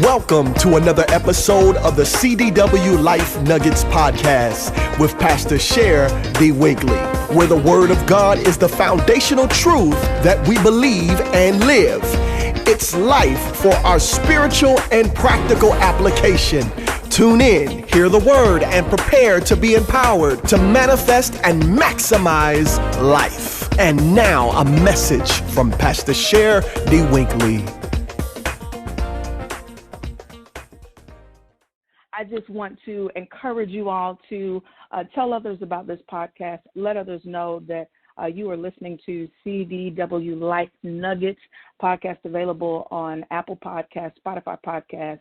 Welcome to another episode of the CDW Life Nuggets podcast with Pastor Cher D. Winkley, where the Word of God is the foundational truth that we believe and live. It's life for our spiritual and practical application. Tune in, hear the Word, and prepare to be empowered to manifest and maximize life. And now a message from Pastor Cher D. Winkley. I just want to encourage you all to tell others about this podcast. Let others know that you are listening to CDW Life Nuggets podcast, available on Apple Podcasts, Spotify Podcasts,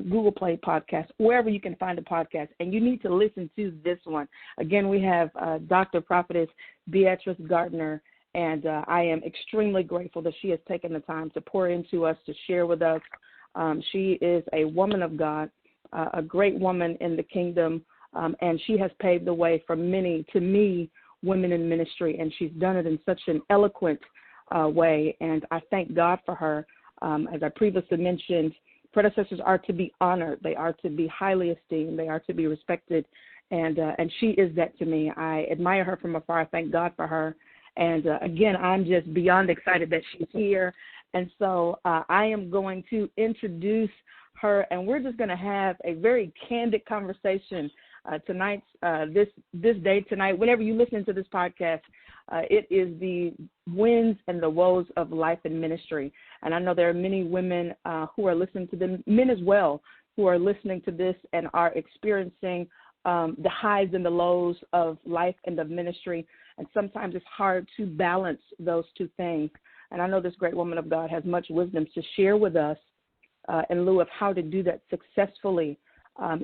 Google Play Podcasts, wherever you can find a podcast. And you need to listen to this one. Again, we have Dr. Prophetess Beatrice Gardiner, and I am extremely grateful that she has taken the time to pour into us, to share with us. She is a woman of God, a great woman in the kingdom, and she has paved the way for many, to me, women in ministry, and she's done it in such an eloquent way, and I thank God for her. As I previously mentioned, predecessors are to be honored. They are to be highly esteemed. They are to be respected, and she is that to me. I admire her from afar. I thank God for her, and again, I'm just beyond excited that she's here, and so I am going to introduce her, and we're just going to have a very candid conversation tonight, this day tonight. Whenever you listen to this podcast, it is the wins and the woes of life and ministry. And I know there are many women who are listening to them, men as well, who are listening to this and are experiencing the highs and the lows of life and of ministry. And sometimes it's hard to balance those two things. And I know this great woman of God has much wisdom to share with us in lieu of how to do that successfully,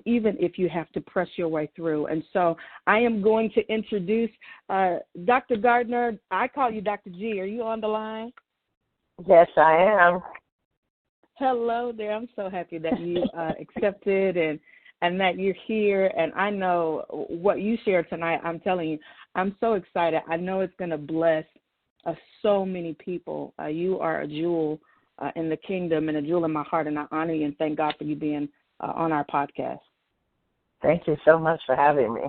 even if you have to press your way through. And so I am going to introduce Dr. Gardiner. I call you Dr. G. Are you on the line? Yes, I am. Hello there. I'm so happy that you accepted and that you're here. And I know what you shared tonight, I'm telling you, I'm so excited. I know it's going to bless so many people. You are a jewel in the kingdom and a jewel in my heart, and I honor you and thank God for you being on our podcast. Thank you so much for having me.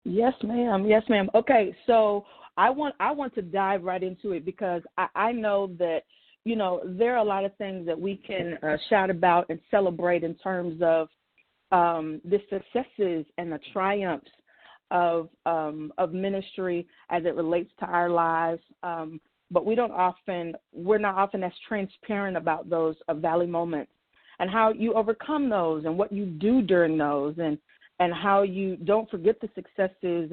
Yes, ma'am. Yes, ma'am. Okay, so I want to dive right into it because I know that, you know, there are a lot of things that we can shout about and celebrate in terms of the successes and the triumphs of ministry as it relates to our lives. But we're not often as transparent about those valley moments and how you overcome those and what you do during those and how you don't forget the successes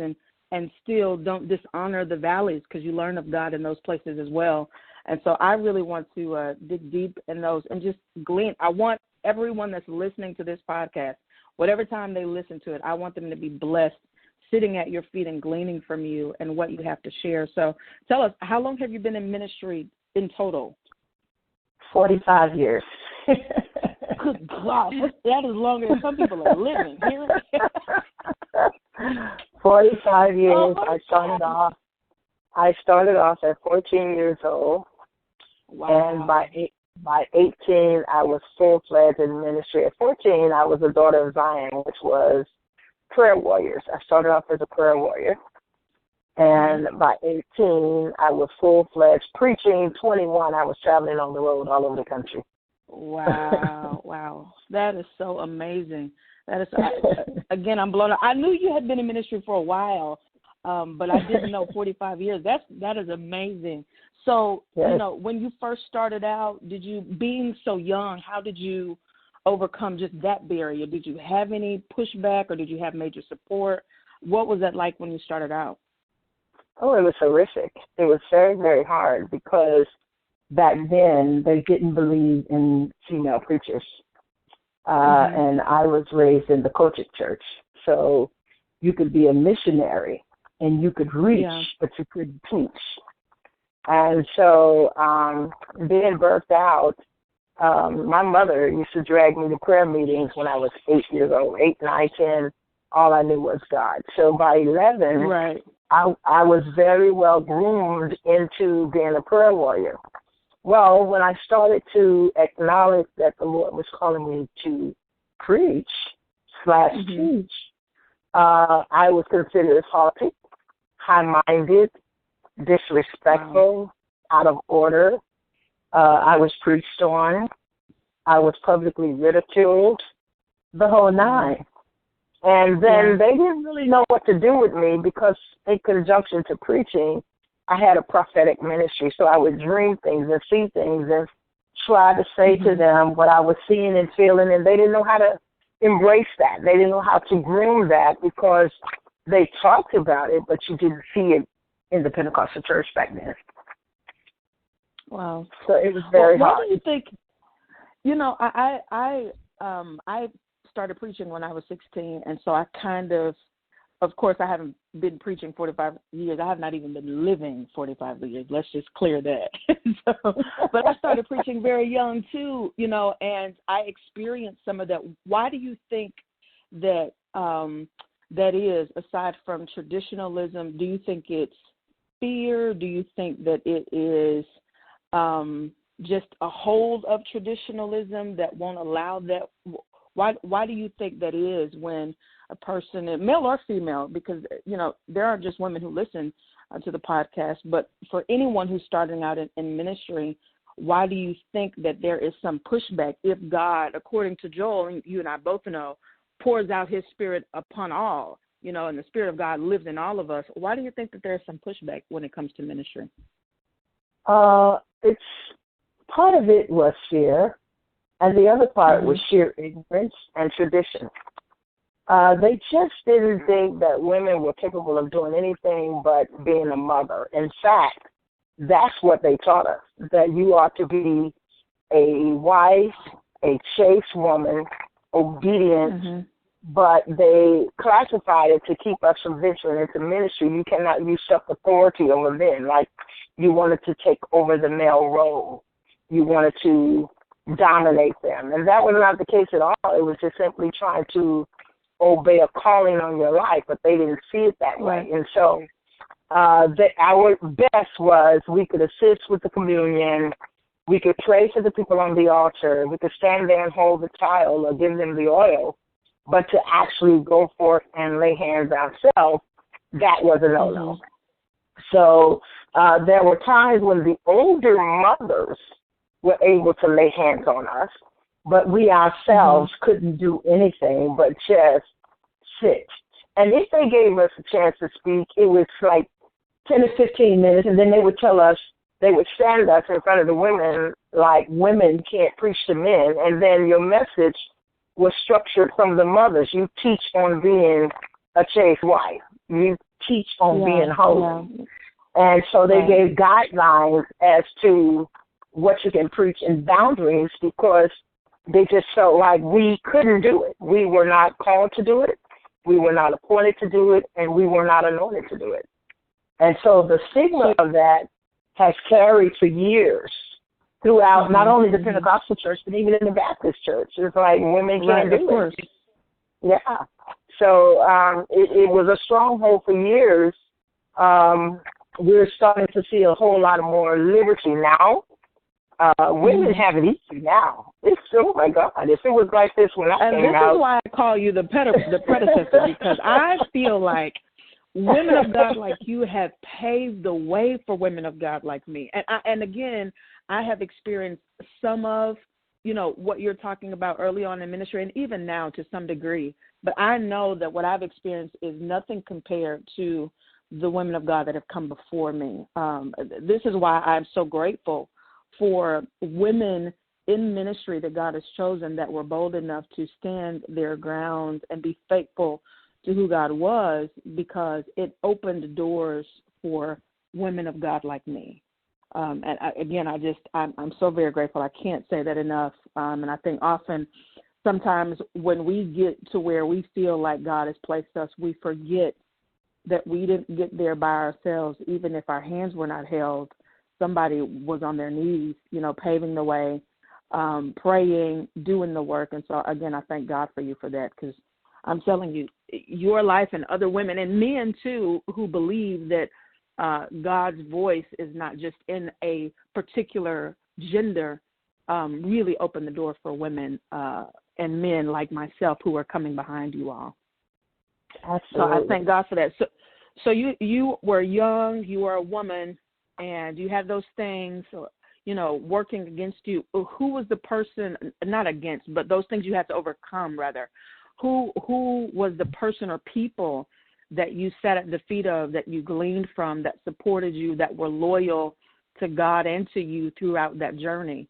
and still don't dishonor the valleys, because you learn of God in those places as well. And so I really want to dig deep in those and just glean. I want everyone that's listening to this podcast, whatever time they listen to it, I want them to be blessed, sitting at your feet and gleaning from you and what you have to share. So tell us, how long have you been in ministry in total? 45 years. Good God, that is longer than some people are living. 45 years. Oh, I started off at 14 years old. Wow. And by 18, I was full-fledged in ministry. At 14, I was a daughter of Zion, which was prayer warriors. I started off as a prayer warrior. And by 18, I was full-fledged preaching. 21, I was traveling on the road all over the country. Wow, wow. That is so amazing. That is, again, I'm blown up. I knew you had been in ministry for a while, but I didn't know 45 years. That is amazing. So, yes. You know, when you first started out, being so young, how did you overcome just that barrier? Did you have any pushback or did you have major support? What was that like when you started out? Oh, it was horrific. It was very, very hard because back then they didn't believe in female preachers. And I was raised in the Kojic church. So you could be a missionary and you could reach, but you couldn't teach. And so being birthed out, my mother used to drag me to prayer meetings when I was 8 years old, 8, 9, 10. All I knew was God. So by 11, right. I was very well groomed into being a prayer warrior. Well, when I started to acknowledge that the Lord was calling me to preach / teach, I was considered haughty, high-minded, disrespectful, out of order. I was preached on. I was publicly ridiculed, the whole nine. And then they didn't really know what to do with me because in conjunction to preaching, I had a prophetic ministry. So I would dream things and see things and try to say to them what I was seeing and feeling, and they didn't know how to embrace that. They didn't know how to groom that because they talked about it, but you didn't see it in the Pentecostal church back then. Wow. So it was very hard. What do you think? You know, I started preaching when I was 16, and so I kind of course, I haven't been preaching 45 years. I have not even been living 45 years. Let's just clear that. But I started preaching very young, too, you know, and I experienced some of that. Why do you think that that is, aside from traditionalism? Do you think it's fear? Do you think that it is just a hold of traditionalism that won't allow that? Why do you think that is when a person, male or female, because, you know, there aren't just women who listen to the podcast, but for anyone who's starting out in ministry, why do you think that there is some pushback if God, according to Joel, and you and I both know, pours out his spirit upon all, you know, and the spirit of God lives in all of us? Why do you think that there's some pushback when it comes to ministry? It's part of it was fear, and the other part was sheer ignorance and tradition. They just didn't think that women were capable of doing anything but being a mother. In fact, that's what they taught us, that you are to be a wife, a chaste woman, obedient, but they classified it to keep us from venturing into ministry. You cannot usurp authority over men, like you wanted to take over the male role. You wanted to dominate them. And that was not the case at all. It was just simply trying to obey a calling on your life, but they didn't see it that way. And so our best was we could assist with the communion, we could pray for the people on the altar, we could stand there and hold the child or give them the oil, but to actually go forth and lay hands ourselves, that was a no-no. So there were times when the older mothers were able to lay hands on us, but we ourselves couldn't do anything but just sit. And if they gave us a chance to speak, it was like 10 to 15 minutes, and then they would tell us, they would stand us in front of the women like women can't preach to men, and then your message was structured from the mothers. You teach on being a chaste wife. You teach on being holy. And so they gave guidelines as to what you can preach and boundaries because they just felt like we couldn't do it. We were not called to do it. We were not appointed to do it, and we were not anointed to do it. And so the stigma of that has carried for years throughout not only the Pentecostal church, but even in the Baptist church. It's like women can't do it. Yeah. So it was a stronghold for years. We're starting to see a whole lot more liberty now. Women have it easy now. It's, oh my God, if it was like this when I came out. And this is why I call you the predecessor, because I feel like women of God like you have paved the way for women of God like me. And again, I have experienced some of, you know, what you're talking about early on in ministry and even now to some degree. But I know that what I've experienced is nothing compared to the women of God that have come before me. This is why I'm so grateful for women in ministry that God has chosen that were bold enough to stand their ground and be faithful to who God was, because it opened doors for women of God like me. And I'm so very grateful. I can't say that enough. And I think often, sometimes when we get to where we feel like God has placed us, we forget that we didn't get there by ourselves. Even if our hands were not held, somebody was on their knees, you know, paving the way, praying, doing the work. And so, again, I thank God for you for that, because I'm telling you, your life and other women and men, too, who believe that God's voice is not just in a particular gender really opened the door for women and men like myself who are coming behind you all. Absolutely. So I thank God for that. So you were young, you were a woman, and you had those things, working against you. Who was the person, not against, but those things you had to overcome, rather? Who was the person or people that you sat at the feet of, that you gleaned from, that supported you, that were loyal to God and to you throughout that journey?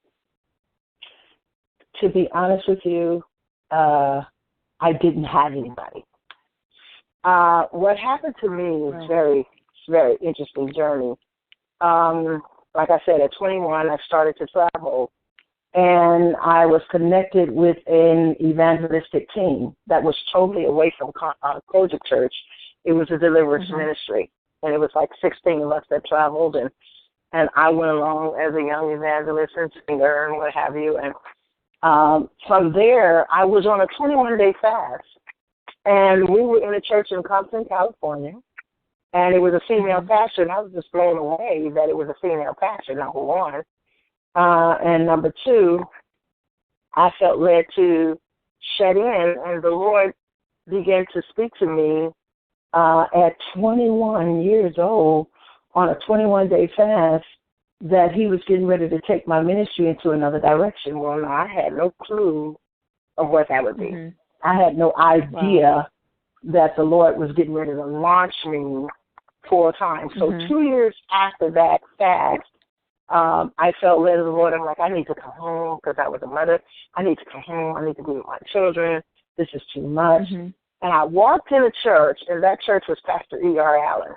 To be honest with you, I didn't have anybody. What happened to me was very, very interesting journey. Like I said, at 21, I started to travel, and I was connected with an evangelistic team that was totally away from Kojic Church. It was a deliverance ministry, and it was like 16 of us that traveled, and I went along as a young evangelist and singer and what have you. And from there, I was on a 21-day fast, and we were in a church in Compton, California, and it was a female pastor, and I was just blown away that it was a female pastor, number one. And number two, I felt led to shut in, and the Lord began to speak to me at 21 years old on a 21-day fast that he was getting ready to take my ministry into another direction. Well, no, I had no clue of what that would be. I had no idea that the Lord was getting ready to launch me full time. So 2 years after that fast, I felt led of the Lord. I'm like, I need to come home because I was a mother. I need to come home. I need to be with my children. This is too much. And I walked in a church, and that church was Pastor E.R. Allen.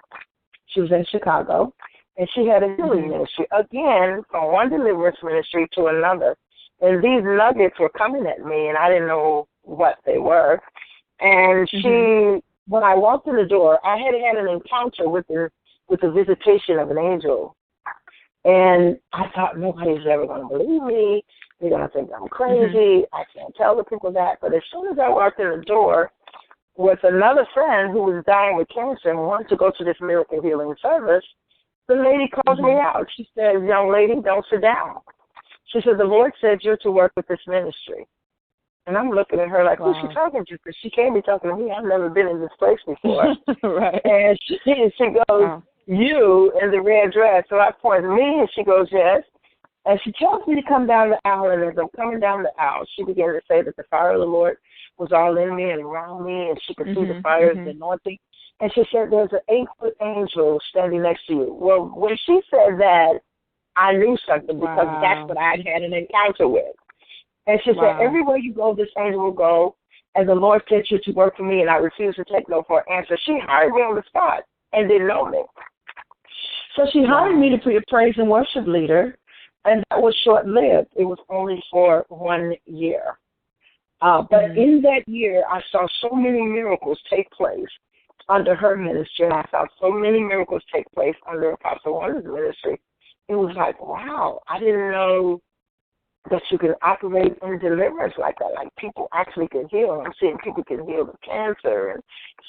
She was in Chicago, and she had a healing ministry, again, from one deliverance ministry to another. And these nuggets were coming at me, and I didn't know what they were. And when I walked in the door, I had an encounter with the visitation of an angel. And I thought, nobody's ever going to believe me. They're going to think I'm crazy. I can't tell the people that. But as soon as I walked in the door with another friend who was dying with cancer and wanted to go to this miracle healing service, the lady called me out. She said, young lady, don't sit down. She said, the Lord said you're to work with this ministry. And I'm looking at her like, who's she talking to? Because she can't be talking to me. I've never been in this place before. Right. And she goes, you in the red dress. So I point to me, and she goes, yes. And she tells me to come down the aisle, and as I'm coming down the aisle, she began to say that the fire of the Lord was all in me and around me, and she could see the fire of the anointing. And she said, there's an 8-foot angel standing next to you. Well, when she said that, I knew something because that's what I had an encounter with. And she said, everywhere you go, this angel will go, and the Lord sent you to work for me, and I refuse to take no for an answer. She hired me on the spot and didn't know me. So she hired me to be a praise and worship leader, and that was short-lived. It was only for 1 year. But in that year, I saw so many miracles take place under her ministry, and I saw so many miracles take place under Apostle Wonder's ministry. It was like, wow, I didn't know that you could operate in deliverance like that. Like people actually could heal. I'm seeing people can heal the cancer and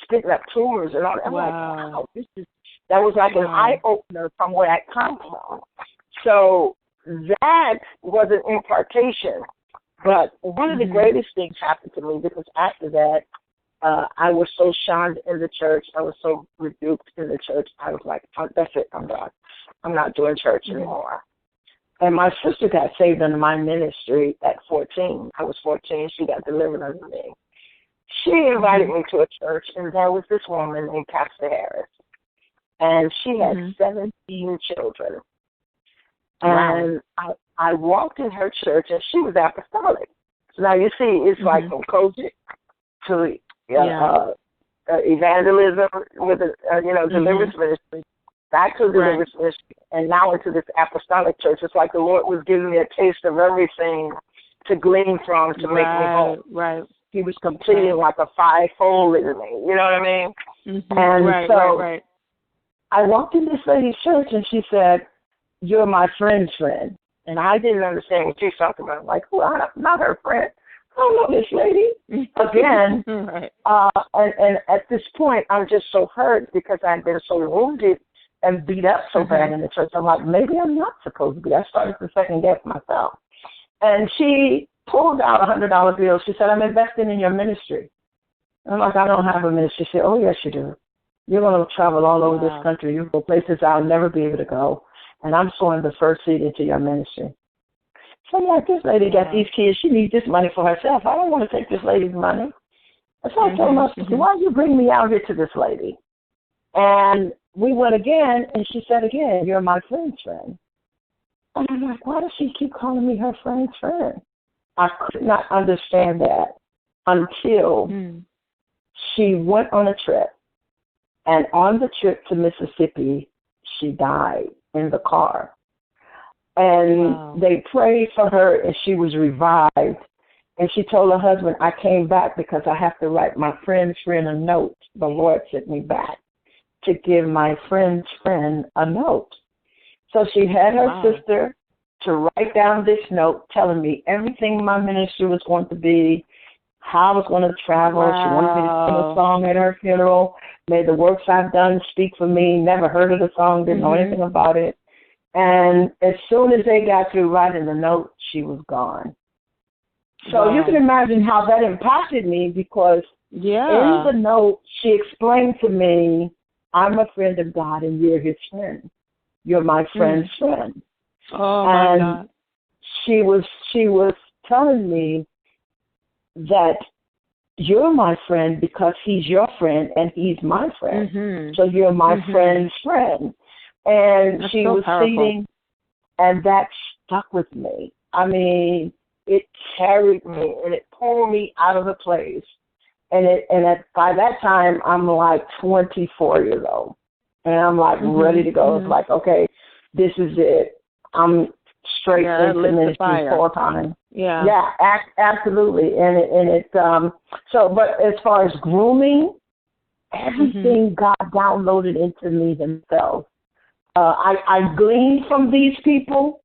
spitting up tumors and all that. I'm like, wow, that was like an eye-opener from where I come from. So that was an impartation. But one of the greatest things happened to me because after that, I was so shunned in the church. I was so rebuked in the church. I was like, oh, that's it. I'm done. I'm not doing church anymore. And my sister got saved under my ministry at 14. I was 14. She got delivered under me. She invited me to a church, and there was this woman named Pastor Harris. And she had 17 children. And I walked in her church, and she was apostolic. So now you see, it's like from Kojic to evangelism with deliverance ministry, back to deliverance ministry, and now into this apostolic church. It's like the Lord was giving me a taste of everything to glean from to make me whole. Right. He was completing like a fivefold in me. You know what I mean? And I walked in this lady's church, and she said, "You're my friend's friend." And I didn't understand what she's talking about. I'm like, well, I'm not her friend. I don't know this lady. Again, and at this point, I'm just so hurt because I've been so wounded and beat up so bad in the church. I'm like, maybe I'm not supposed to be. I started to second guess myself. And she pulled out a $100 bill. She said, I'm investing in your ministry. I'm like, I don't have a ministry. She said, oh, yes, you do. You're going to travel all over this country. You go places I'll never be able to go. And I'm sowing the first seed into your ministry. So I'm like, this lady got these kids. She needs this money for herself. I don't want to take this lady's money. And so I told my sister, why don't you bring me out here to this lady? And we went again, and she said again, you're my friend's friend. And I'm like, why does she keep calling me her friend's friend? I could not understand that until she went on a trip. And on the trip to Mississippi, she died in the car. And they prayed for her, and she was revived. And she told her husband, I came back because I have to write my friend's friend a note. The Lord sent me back to give my friend's friend a note. So she had her sister to write down this note telling me everything my ministry was going to be, how I was going to travel. She wanted me to sing a song at her funeral. May the works I've done speak for me. Never heard of the song, didn't know anything about it. And as soon as they got through writing the note, she was gone. So you can imagine how that impacted me because in the note, she explained to me, I'm a friend of God and you're his friend. You're my friend's friend. Oh, my God. She was telling me that you're my friend because he's your friend and he's my friend. So you're my friend's friend. And That's she so was singing, and that stuck with me. I mean, it carried me and it pulled me out of the place. And by that time, I'm like 24 years old. And I'm like ready to go. It's like, okay, this is it. I'm straight into ministry full time. Yeah, absolutely. But as far as grooming, everything God downloaded into me himself. I gleaned from these people.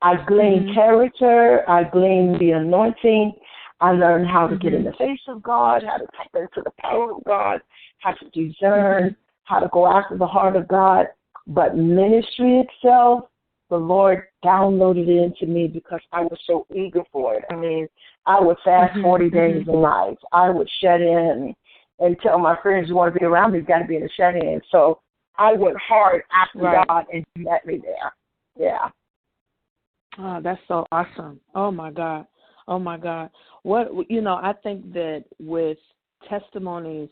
I gleaned character. I gleaned the anointing. I learned how to get in the face of God, how to tap into the power of God, how to discern, how to go after the heart of God. But ministry itself, the Lord downloaded it into me because I was so eager for it. I mean, I would fast 40 days and nights. I would shut in and tell my friends, you want to be around me, you've got to be in a shut-in. So I went hard after God, and he met me there. Yeah. Oh, that's so awesome. Oh, my God. Oh, my God. I think that with testimonies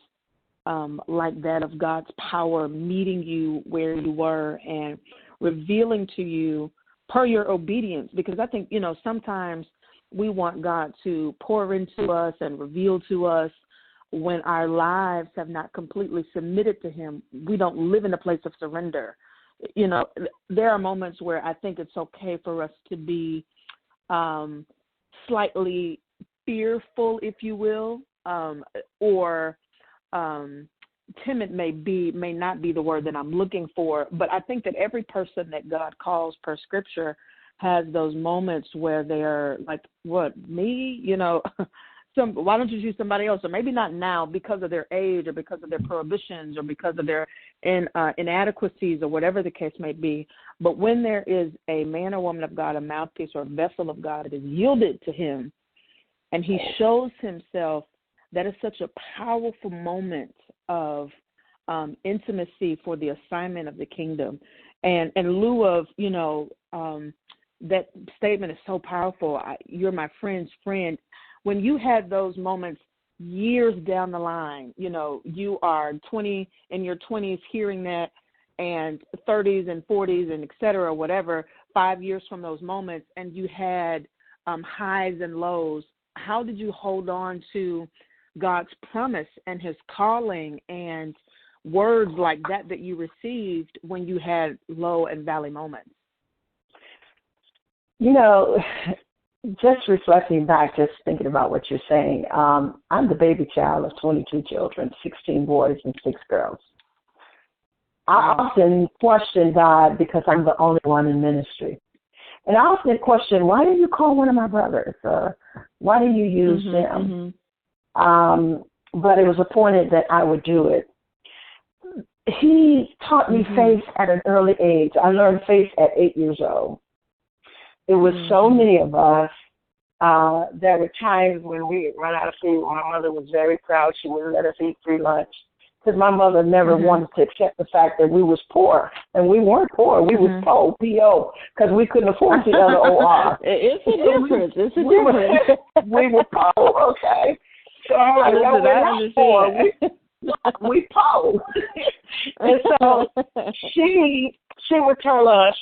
like that of God's power meeting you where you were and revealing to you per your obedience, because I think, sometimes we want God to pour into us and reveal to us when our lives have not completely submitted to him. We don't live in a place of surrender. There are moments where I think it's okay for us to be slightly fearful, if you will, or timid may not be the word that I'm looking for. But I think that every person that God calls per scripture has those moments where they're like, what, me? Why don't you choose somebody else? Or maybe not now because of their age or because of their prohibitions or because of their inadequacies or whatever the case may be. But when there is a man or woman of God, a mouthpiece or a vessel of God that is yielded to him and he shows himself, that is such a powerful moment of intimacy for the assignment of the kingdom. And in lieu of, that statement is so powerful. You're my friend's friend. When you had those moments years down the line, you are in your 20s hearing that, and 30s and 40s and et cetera, whatever, 5 years from those moments, and you had highs and lows, how did you hold on to God's promise and his calling and words like that you received when you had low and valley moments? Just reflecting back, just thinking about what you're saying, I'm the baby child of 22 children, 16 boys and 6 girls. I often question God because I'm the only one in ministry. And I often question, why did you call one of my brothers? Why do you use them? But it was appointed that I would do it. he taught me faith at an early age. I learned faith at 8 years old. It was so many of us. There were times when we would run out of food. My mother was very proud. She wouldn't let us eat free lunch because my mother never wanted to accept the fact that we was poor. And we weren't poor. We was poor, P-O, because we couldn't afford the other O-R. It's a difference. It's a difference. We were poor, okay? So I'm like, no, we're not poor. We poor. And so she would tell us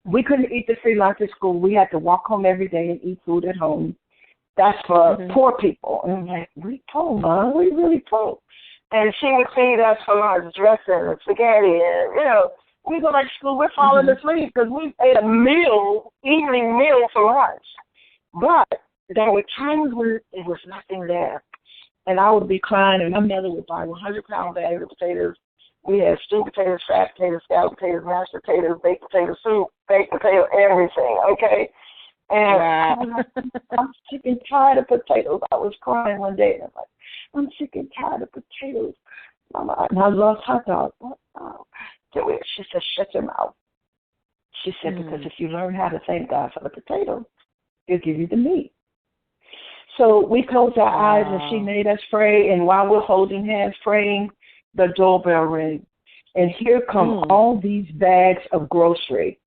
we couldn't eat the free lunch at school. We had to walk home every day and eat food at home. That's for poor people. And I'm like, we poor, Mom. We really poor. And she would feed us for lunch, dressing and spaghetti. And, you know, we go back to school, we're falling asleep because we ate a meal, evening meal for lunch. But there were times when it was nothing there. And I would be crying, and my mother would buy 100-pound bags of potatoes. We had stewed potatoes, fried potatoes, scalloped potatoes, mashed potatoes, baked potato soup, baked potato, everything, okay? And I'm sick and tired of potatoes. I was crying one day, and I'm like, I'm sick and tired of potatoes, Mama. And I love hot dogs. She said, shut your mouth. She said, because if you learn how to thank God for the potatoes, He'll give you the meat. So we closed our eyes, and she made us pray. And while we're holding hands praying, the doorbell rings. And here come all these bags of grocery.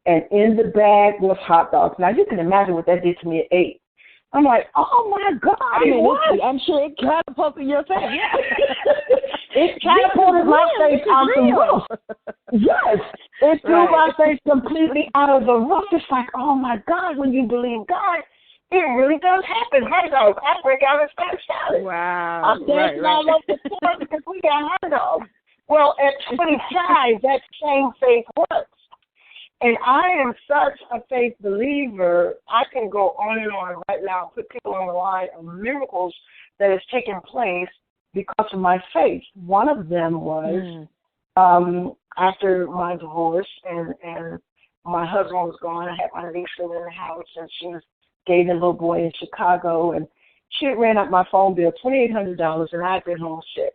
And in the bag was hot dogs. Now, you can imagine what that did to me at 8. I'm like, oh, my God. I mean, I'm sure it catapulted your face. Yeah. It catapulted my face out the roof. Yes. It threw my face completely out of the roof. It's like, oh, my God, when you believe God, it really does happen. Hot dogs. I break out and start shouting. Wow. I'm dancing all over the floor because we got hot dogs. Well, at 25, that same faith works. And I am such a faith believer, I can go on and on right now, put people on the line of miracles that has taken place because of my faith. One of them was after my divorce and my husband was gone, I had my niece living in the house, and she was dating a little boy in Chicago, and she had ran up my phone bill, $2,800, and I had been home sick.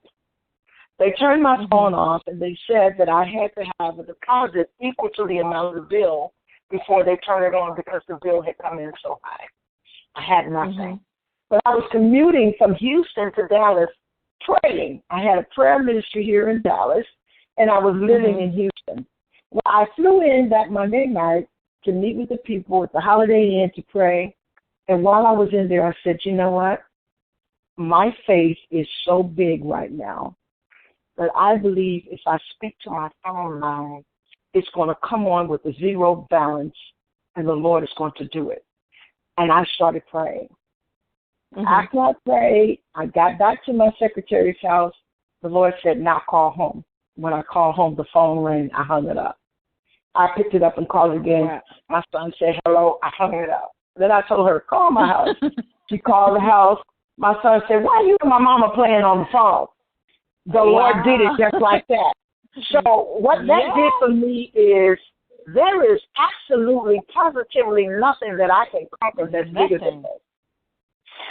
They turned my phone off, and they said that I had to have a deposit equal to the amount of the bill before they turned it on because the bill had come in so high. I had nothing. But I was commuting from Houston to Dallas praying. I had a prayer ministry here in Dallas, and I was living in Houston. Well, I flew in that Monday night to meet with the people at the Holiday Inn to pray. And while I was in there, I said, you know what? My faith is so big right now that I believe if I speak to my phone line, it's going to come on with a zero balance, and the Lord is going to do it. And I started praying. After I prayed, I got back to my secretary's house. The Lord said, now call home. When I called home, the phone rang. I hung it up. I picked it up and called again. My son said, hello. I hung it up. Then I told her, call my house. She called the house. My son said, why are you and my mama playing on the phone? The Lord did it just like that. So what that did for me is there is absolutely, positively nothing that I can conquer that's bigger than this.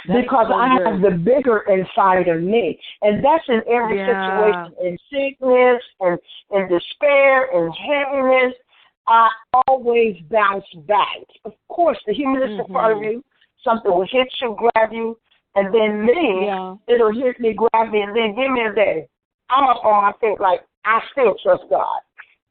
Because I have the bigger inside of me. And that's in every situation, in sickness, and in despair, in heaviness. I always bounce back. Of course, the humanistic part of you, something will hit you, grab you, and then it'll hit me, grab me, and then give me a day. I'm up on my feet like, I still trust God,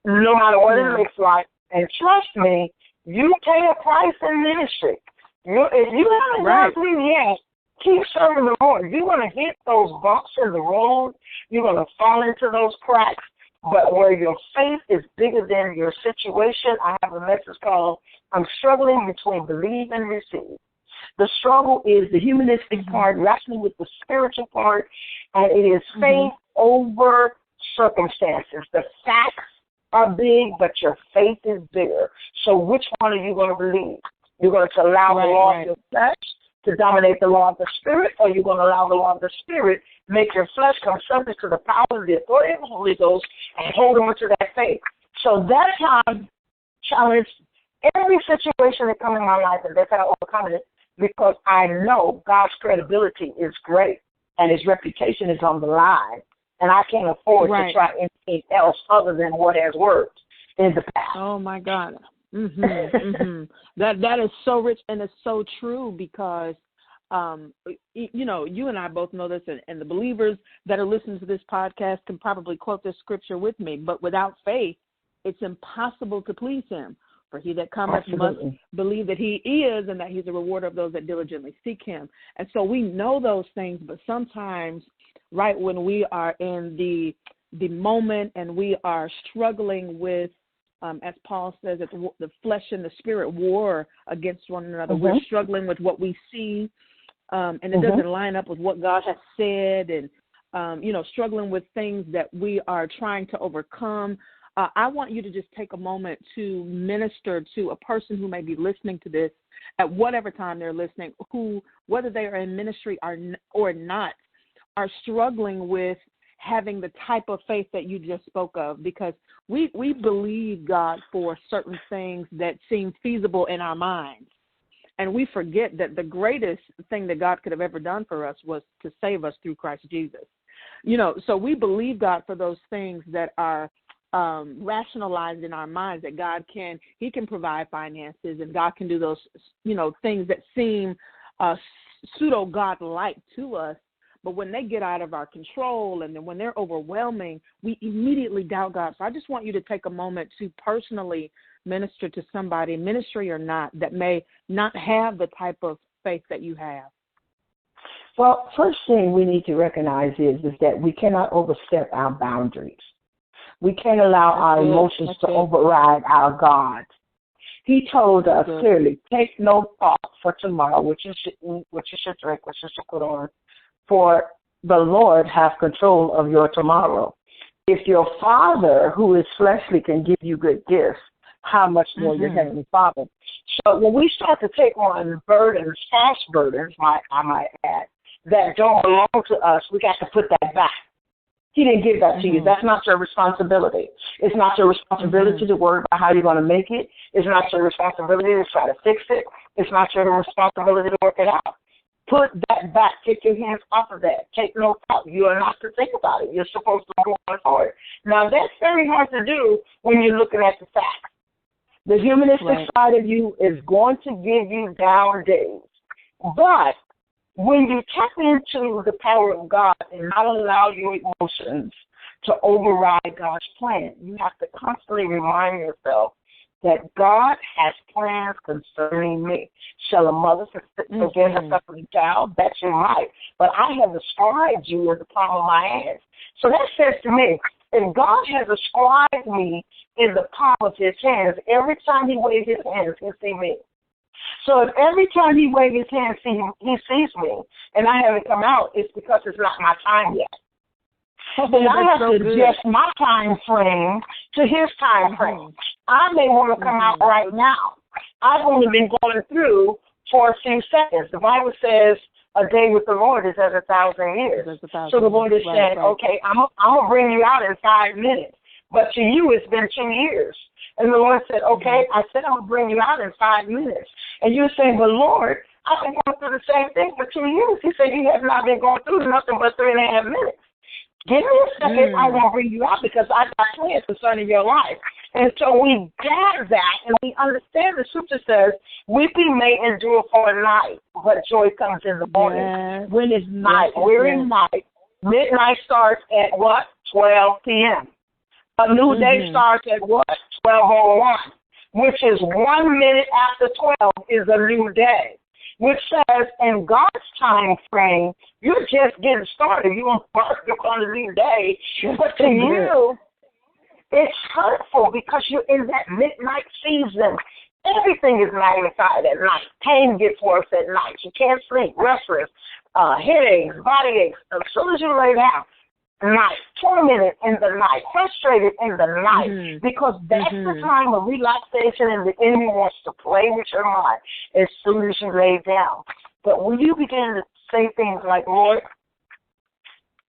no matter what it looks like. And trust me, you pay a price in ministry. If you haven't got through yet, keep serving the Lord. You're going to hit those bumps in the road. You're going to fall into those cracks. But where your faith is bigger than your situation, I have a message called, I'm struggling between believe and receive. The struggle is the humanistic part, wrestling with the spiritual part, and it is faith over circumstances. The facts are big, but your faith is bigger. So which one are you going to believe? You're going to allow the law of your flesh to dominate the law of the Spirit, or you're going to allow the law of the Spirit make your flesh come subject to the power and the authority of the Holy Ghost and hold on to that faith. So that's how I challenge every situation that comes in my life, and that's how I overcome it, because I know God's credibility is great and His reputation is on the line. and I can't afford to try anything else other than what has worked in the past. Oh, my God. That is so rich, and it's so true because, you know, you and I both know this, and the believers that are listening to this podcast can probably quote this scripture with me, but without faith, it's impossible to please him. For he that cometh must believe that he is, and that he's a rewarder of those that diligently seek him. And so we know those things, but sometimes, right when we are in the moment and we are struggling with, as Paul says, that the flesh and the spirit war against one another. We're struggling with what we see, and it doesn't line up with what God has said, and, you know, struggling with things that we are trying to overcome. I want you to just take a moment to minister to a person who may be listening to this at whatever time they're listening, who, whether they are in ministry or not, are struggling with having the type of faith that you just spoke of, because we believe God for certain things that seem feasible in our minds. And we forget that the greatest thing that God could have ever done for us was to save us through Christ Jesus. You know, so we believe God for those things that are rationalized in our minds, that God can provide finances, and God can do those, you know, things that seem pseudo God-like to us. But when they get out of our control and then when they're overwhelming, we immediately doubt God. So I just want you to take a moment to personally minister to somebody, ministry or not, that may not have the type of faith that you have. Well, first thing we need to recognize is that we cannot overstep our boundaries. We can't allow our emotions to override our God. He told us clearly, take no thought for tomorrow, what you should eat, what you should drink, what you should put on, for the Lord has control of your tomorrow. If your Father, who is fleshly, can give you good gifts, how much more your Heavenly Father? So when we start to take on burdens, false burdens, I might add, that don't belong to us, we got to put that back. He didn't give that to you. That's not your responsibility. It's not your responsibility to worry about how you're going to make it. It's not your responsibility to try to fix it. It's not your responsibility to work it out. Put that back. Take your hands off of that. Take no thought. You are not to think about it. You're supposed to go on for it. Now, that's very hard to do when you're looking at the facts. The humanistic side of you is going to give you down days. But when you tap into the power of God and not allow your emotions to override God's plan, you have to constantly remind yourself that God has plans concerning me. Shall a mother forget her suffering child? That's your right. But I have ascribed you in the palm of my hands. So that says to me, if God has ascribed me in the palm of his hands, every time he waves his hands, he'll see me. So if every time he waves his hands, he sees me, and I haven't come out, it's because it's not my time yet. Then I have to adjust my time frame to his time frame. I may want to come out right now. I've only been going through for a few seconds. The Bible says a day with the Lord is as 1,000 years. So the Lord is saying, okay, I'm going to bring you out in 5 minutes. But to you, it's been 2 years. And the Lord said, okay, I said I'm going to bring you out in 5 minutes. And you're saying, but Lord, I've been going through the same thing for 2 years. He said, you have not been going through nothing but 3.5 minutes. Give me a second, I'm going to bring you out because I got plans concerning your life. And so we gather that and we understand the scripture says, weeping may endure for a night, but joy comes in the morning. Yes. When it's night, we're in night. Midnight starts at what? 12 p.m. A new day starts at what? 12:01, which is 1 minute after 12 is a new day, which says in God's time frame, you're just getting started. You won't work on a new day. But to you, it's hurtful because you're in that midnight season. Everything is magnified at night. Pain gets worse at night. You can't sleep, restless, headaches, body aches. As soon as you lay down, night, tormented in the night, frustrated in the night, because that's the time of relaxation and the enemy wants to play with your mind as soon as you lay down. But when you begin to say things like, Lord,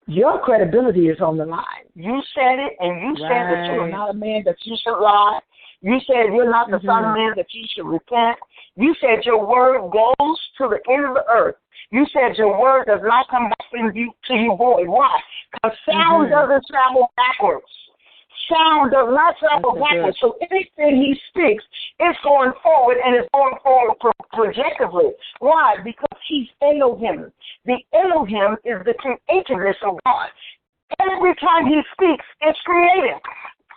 your credibility is on the line. You said it, and you said that you are not a man that you should lie. You said you're not the son of man that you should repent. You said your word goes to the end of the earth. You said your word does not come back to you void. Why? Because sound doesn't travel backwards. Sound does not travel backwards. So anything he speaks, it's going forward, and it's going forward projectively. Why? Because he's Elohim. The Elohim is the creativeness of God. Every time he speaks, it's creative.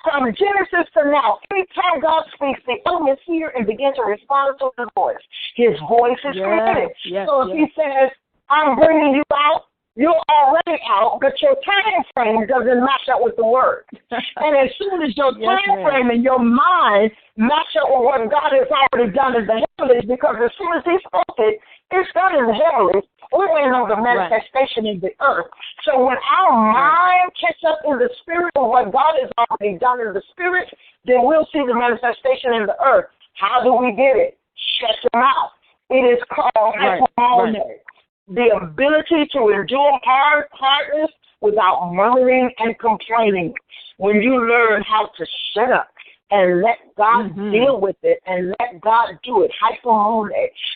From Genesis to now, every time God speaks, the elements hear and begin to respond to his voice. His voice is creative. So if he says, I'm bringing you out, you're already out, but your time frame doesn't match up with the word. And as soon as your time frame and your mind match up with what God has already done in the heavens, because as soon as he spoke it, it's done in the heavens. We're waiting on the manifestation in the earth. So when our mind catch up in the spirit of what God has already done in the spirit, then we'll see the manifestation in the earth. How do we get it? Shut your mouth. It is called hypomone. The ability to endure hardness without murmuring and complaining. When you learn how to shut up and let God deal with it and let God do it, hypomone,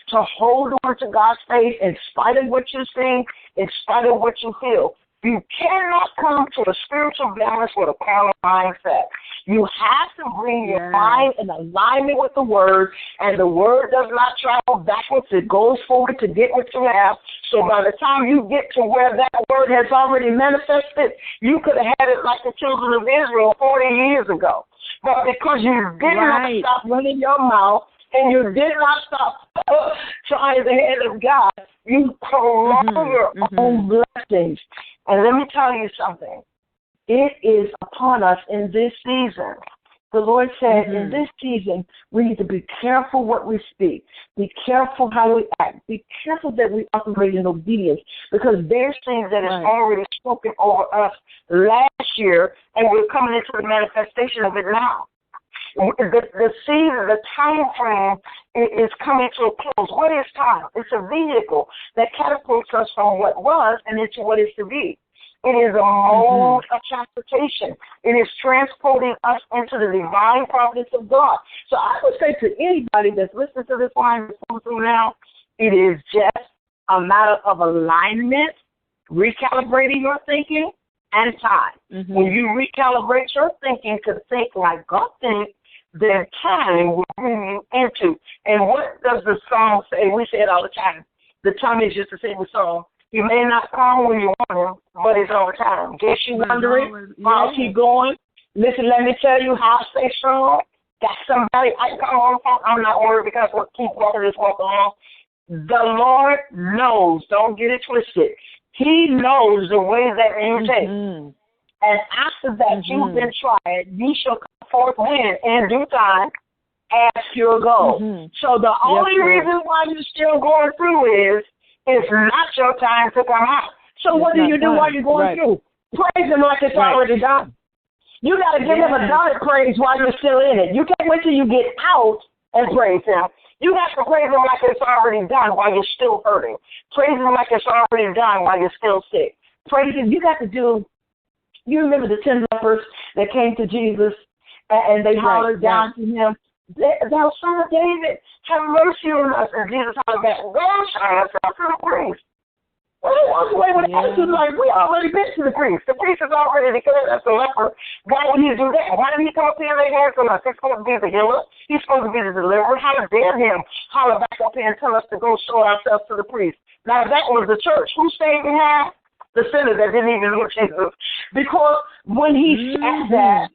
to hold on to God's faith in spite of what you see, in spite of what you feel. You cannot come to a spiritual balance with a carnal mindset. You have to bring your mind in alignment with the word, and the word does not travel backwards. It goes forward to get what you have. So by the time you get to where that word has already manifested, you could have had it like the children of Israel 40 years ago. But because you did not stop running your mouth, and you did not stop trying the hand of God, you prolong your own blessings. And let me tell you something. It is upon us in this season. The Lord said in this season, we need to be careful what we speak. Be careful how we act. Be careful that we operate in obedience, because there's things that is already spoken over us last year, and we're coming into the manifestation of it now. The season, the time frame is coming to a close. What is time? It's a vehicle that catapults us from what was and into what is to be. It is a mode of transportation. It is transporting us into the divine providence of God. So I would say to anybody that's listening to this line that's going through now, it is just a matter of alignment, recalibrating your thinking, and time. When you recalibrate your thinking to think like God thinks, then time will bring you into. And what does the song say? We say it all the time. The time is just to sing the song. You may not come when you want him, but it's on time. Guess you wondering how I keep going? Listen, let me tell you how I stay strong. Got somebody I can call on the phone. I'm not worried because we'll keep walking this walk along. The Lord knows. Don't get it twisted. He knows the way that you take. And after that you've been tried, you shall come forth when, in due time, as pure gold. So the only reason why you're still going through is it's not your time to come out. So what do you do while you're going through? Praise him like it's already done. You got to give him a done praise while you're still in it. You can't wait till you get out and praise him. You have to praise him like it's already done while you're still hurting. Praise him like it's already done while you're still sick. Praise him. You got to do. You remember the 10 lepers that came to Jesus and they hollered down to him, "Thou son of David, have mercy on us." And Jesus hollered back, "Go shine yourself to the priest." Well, they walked away with an attitude like, we already been to the priest. The priest has already declared us a leper. Why would he do that? Why did he come up here and lay hands on us? He's supposed to be the healer. He's supposed to be the deliverer. How dare him holler back up here and tell us to go show ourselves to the priest? Now, that was the church. Who stayed behind? The sinner that didn't even know Jesus. Because when he said that,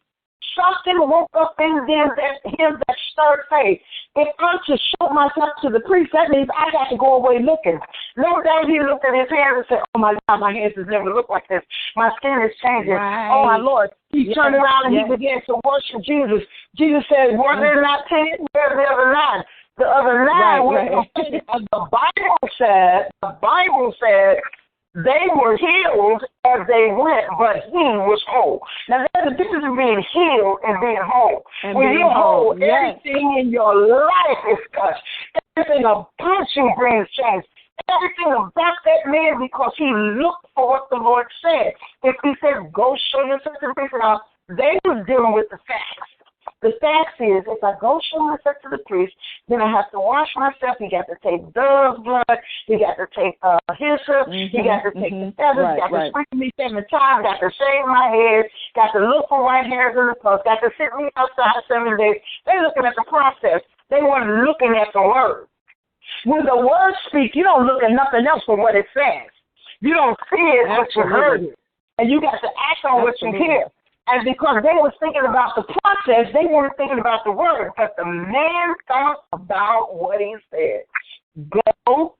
something woke up in them that stirred faith. If I'm to show myself to the priest, that means I got to go away looking. No doubt he looked at his hands and said, "Oh my God, my hands has never looked like this. My skin is changing. Oh my Lord." He turned around and he began to worship Jesus. Jesus said, "Were there not 10? Where are the other 9?" The other 9 were completed. And the Bible said they were healed as they went, but he was whole. Now, there's a difference in being healed and being whole. When you're whole, everything in your life is touched. Everything about you brings change. Everything about that man, because he looked for what the Lord said. If he said, "Go show yourself to the priest," now, they were dealing with the facts. The fact is, if I go show myself to the priest, then I have to wash myself. He got to take dove's blood. He got to take hyssop. He got to take the feathers. Got to sprinkle me 7 times. Got to shave my head. Got to look for white hairs in the post. Got to sit me outside 7 days. They're looking at the process. They weren't looking at the word. When the word speaks, you don't look at nothing else but what it says. You don't see it, but you heard it. And you got to act on what you hear. And because they were thinking about the process, they weren't thinking about the word. But the man thought about what he said. Go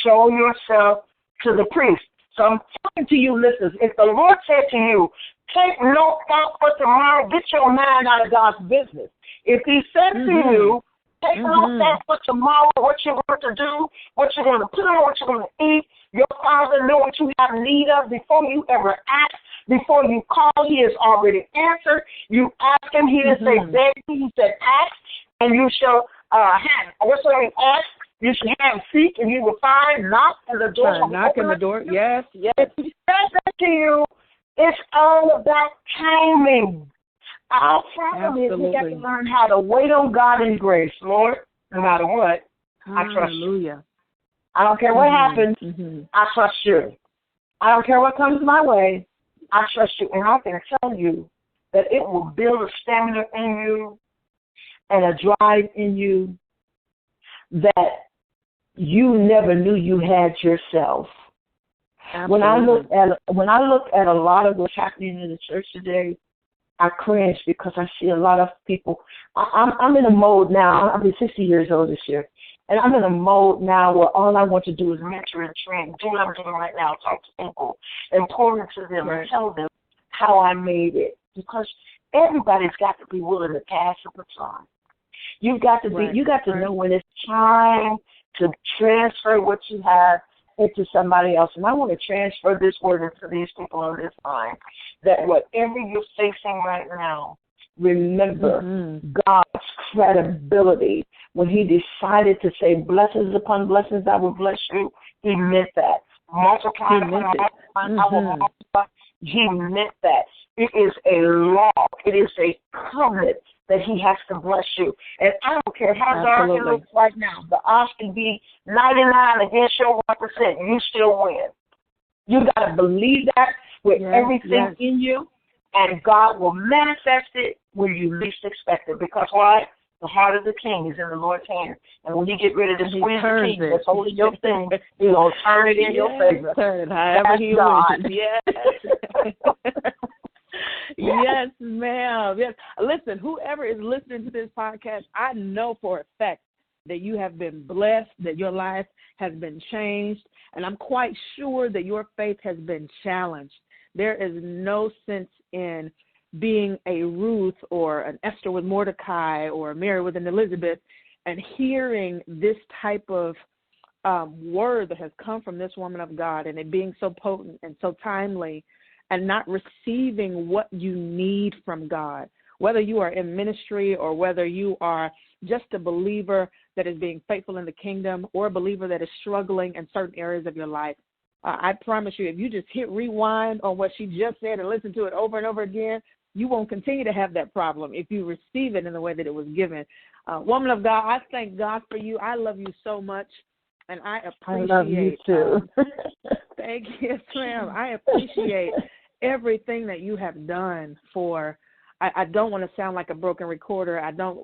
show yourself to the priest. So I'm talking to you, listeners. If the Lord said to you, take no thought for tomorrow, get your mind out of God's business. If he said to you, take no thought for tomorrow, what you're going to do, what you're going to put on, what you're going to eat, your Father knows what you have need of before you ever ask. Before you call, he has already answered. You ask him, he didn't say beg, he said ask, and you shall have. Whatsoever you ask, you shall have. Seek, and you will find. Knock, and the door will be knock open. on the door, yes. If he says that to you, it's all about timing. Our problem is we got to learn how to wait on God in grace, Lord, no matter what. I trust you. I don't care what happens. I trust you. I don't care what comes my way. I trust you, and I can tell you that it will build a stamina in you and a drive in you that you never knew you had yourself. When I look at a lot of what's happening in the church today, I cringe because I see a lot of people. I'm in a mode now. I'll be 60 years old this year. And I'm in a mode now where all I want to do is mentor and train, do what I'm doing right now, talk to people, and pour into them and tell them how I made it. Because everybody's got to be willing to pass the baton. You've got to be. You got to know when it's time to transfer what you have into somebody else. And I want to transfer this word into these people on this line, that whatever you're facing right now, remember God's credibility. When he decided to say blessings upon blessings, I will bless you, he meant that. Multiply upon I will multiply. He meant that. It is a law. It is a covenant that he has to bless you. And I don't care how dark it looks right now. The odds can be 99 against your 1%. You still win. You got to believe that with everything in you, and God will manifest it when you least expect it. Because why? The heart of the king is in the Lord's hand. And when you get ready to squeeze the king that's holding your thing, he's going to turn it in your favor. Turn it however he wishes. Yes. Yes, ma'am. Yes. Listen, whoever is listening to this podcast, I know for a fact that you have been blessed, that your life has been changed, and I'm quite sure that your faith has been challenged. There is no sense in being a Ruth or an Esther with Mordecai or Mary with an Elizabeth and hearing this type of word that has come from this woman of God and it being so potent and so timely and not receiving what you need from God, whether you are in ministry or whether you are just a believer that is being faithful in the kingdom or a believer that is struggling in certain areas of your life. I promise you, if you just hit rewind on what she just said and listen to it over and over again, you won't continue to have that problem if you receive it in the way that it was given. Woman of God, I thank God for you. I love you so much, and I appreciate. I love you too. Thank you, yes, ma'am. I appreciate everything that you have done for. I don't want to sound like a broken recorder.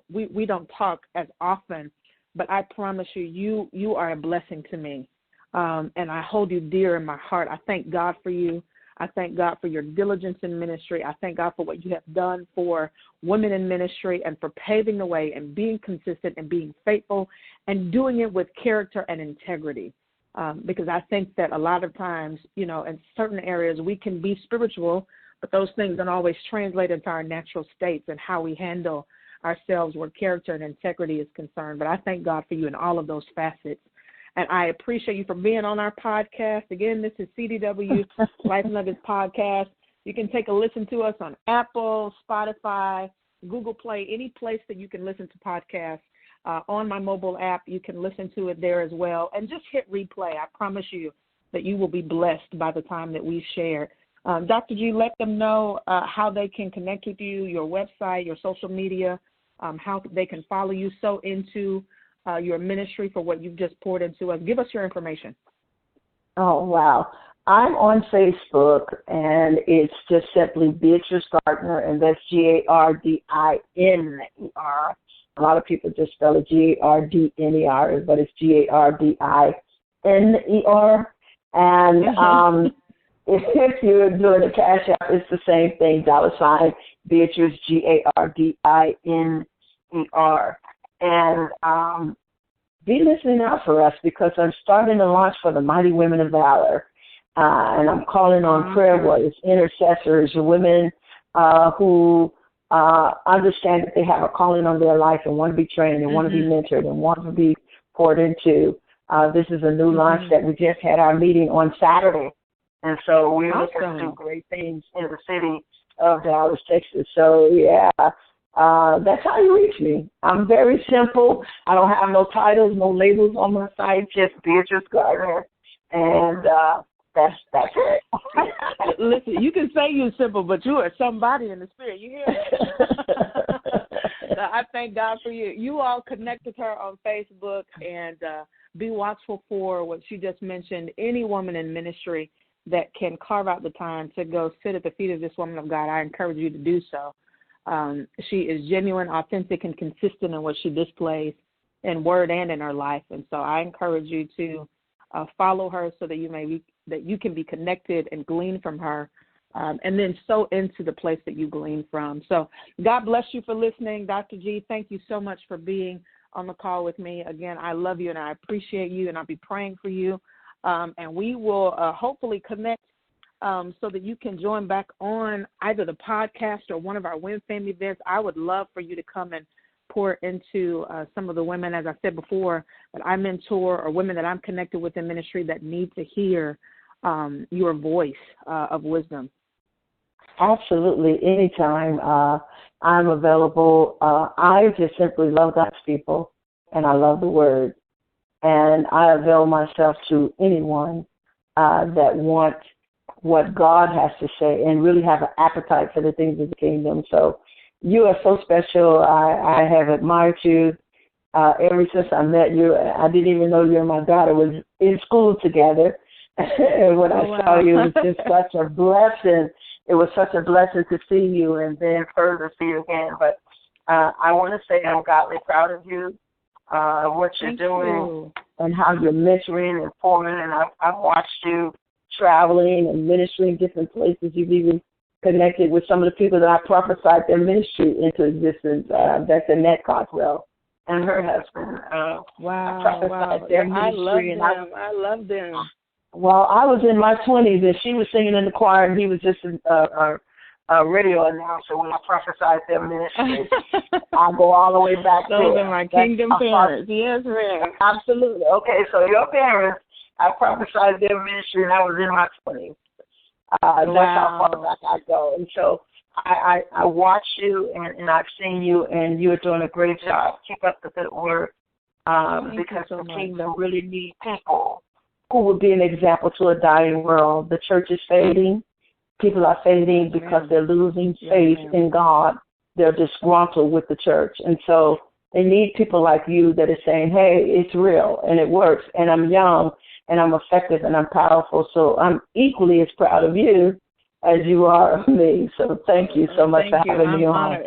We don't talk as often, but I promise you, you are a blessing to me, and I hold you dear in my heart. I thank God for you. I thank God for your diligence in ministry. I thank God for what you have done for women in ministry and for paving the way and being consistent and being faithful and doing it with character and integrity. Because I think that a lot of times, in certain areas we can be spiritual, but those things don't always translate into our natural states and how we handle ourselves where character and integrity is concerned. But I thank God for you in all of those facets. And I appreciate you for being on our podcast. Again, this is CDW Life Nuggets Podcast. You can take a listen to us on Apple, Spotify, Google Play, any place that you can listen to podcasts. On my mobile app, you can listen to it there as well. And just hit replay. I promise you that you will be blessed by the time that we share. Dr. G, let them know how they can connect with you, your website, your social media, how they can follow you, sow into your ministry for what you've just poured into us. Give us your information. Oh, wow. I'm on Facebook, and it's just simply Beatrice Gardiner, and that's Gardiner. A lot of people just spell it Gardner, but it's Gardiner. And if you're doing the Cash App, it's the same thing, $ Beatrice, Gardiner. And be listening out for us, because I'm starting to launch for the Mighty Women of Valor. And I'm calling on prayer warriors, intercessors, women who understand that they have a calling on their life and want to be trained and want to be mentored and want to be poured into. This is a new launch that we just had our meeting on Saturday. And so we're looking to do great things in the city of Dallas, Texas. So, yeah, that's how you reach me. I'm very simple. I don't have no titles, no labels on my site, just Beatrice Gardiner. And that's it. Listen, you can say you're simple, but you are somebody in the spirit. You hear me? So I thank God for you. You all connect with her on Facebook, and be watchful for what she just mentioned. Any woman in ministry that can carve out the time to go sit at the feet of this woman of God, I encourage you to do so. She is genuine, authentic, and consistent in what she displays in word and in her life. And so I encourage you to follow her so that you can be connected and glean from her, and then sow into the place that you glean from. So God bless you for listening. Dr. G, thank you so much for being on the call with me. Again, I love you and I appreciate you, and I'll be praying for you. And we will hopefully connect so that you can join back on either the podcast or one of our Win Family events. I would love for you to come and pour into some of the women, as I said before, that I mentor, or women that I'm connected with in ministry that need to hear your voice of wisdom. Absolutely. Anytime. I'm available. I just simply love God's people, and I love the Word. And I avail myself to anyone that wants what God has to say and really have an appetite for the things of the kingdom. So you are so special. I have admired you ever since I met you. I didn't even know you and my daughter was in school together. And when I saw you, it was just such a blessing. It was such a blessing to see you and then further see you again. But I want to say I'm godly proud of you, what you're doing and how you're mentoring and pouring. And I've watched you traveling and ministering different places. You've even connected with some of the people that I prophesied their ministry into existence. That's Annette Coswell and her husband. Wow. I prophesied their ministry. I love them. Well, I was in my 20s, and she was singing in the choir, and he was just a radio announcer when I prophesied their ministry. I'll go all the way back there. Those are my kingdom parents. Yes, ma'am. Absolutely. Okay, so your parents, I prophesied their ministry, and I was in my 20s. That's how far back I go. And so I watch you, and I've seen you, and you're doing a great job. Keep up the good work, because the kingdom really needs people who would be an example to a dying world. The church is fading. People are fading because they're losing faith in God. They're disgruntled with the church. And so they need people like you that are saying, hey, it's real and it works, and I'm young and I'm effective and I'm powerful. So I'm equally as proud of you as you are of me. So thank you so much for having me on.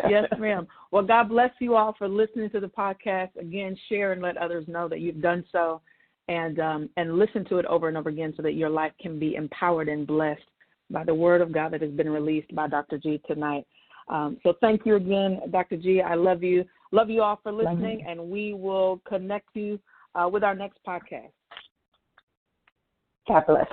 Yes, ma'am. Well, God bless you all for listening to the podcast. Again, share and let others know that you've done so, and listen to it over and over again so that your life can be empowered and blessed by the word of God that has been released by Dr. G tonight. So thank you again, Dr. G. I love you. Love you all for listening, and we will connect you with our next podcast. God bless.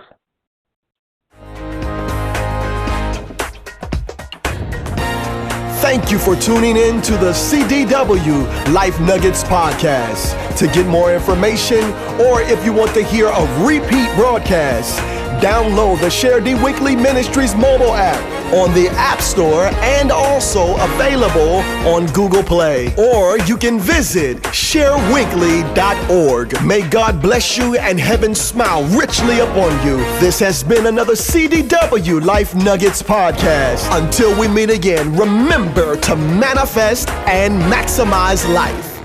Thank you for tuning in to the CDW Life Nuggets podcast. To get more information, or if you want to hear a repeat broadcast, download the Share D Weekly Ministries mobile app on the App Store and also available on Google Play. Or you can visit shareweekly.org. May God bless you and heaven smile richly upon you. This has been another CDW Life Nuggets podcast. Until we meet again, remember to manifest and maximize life.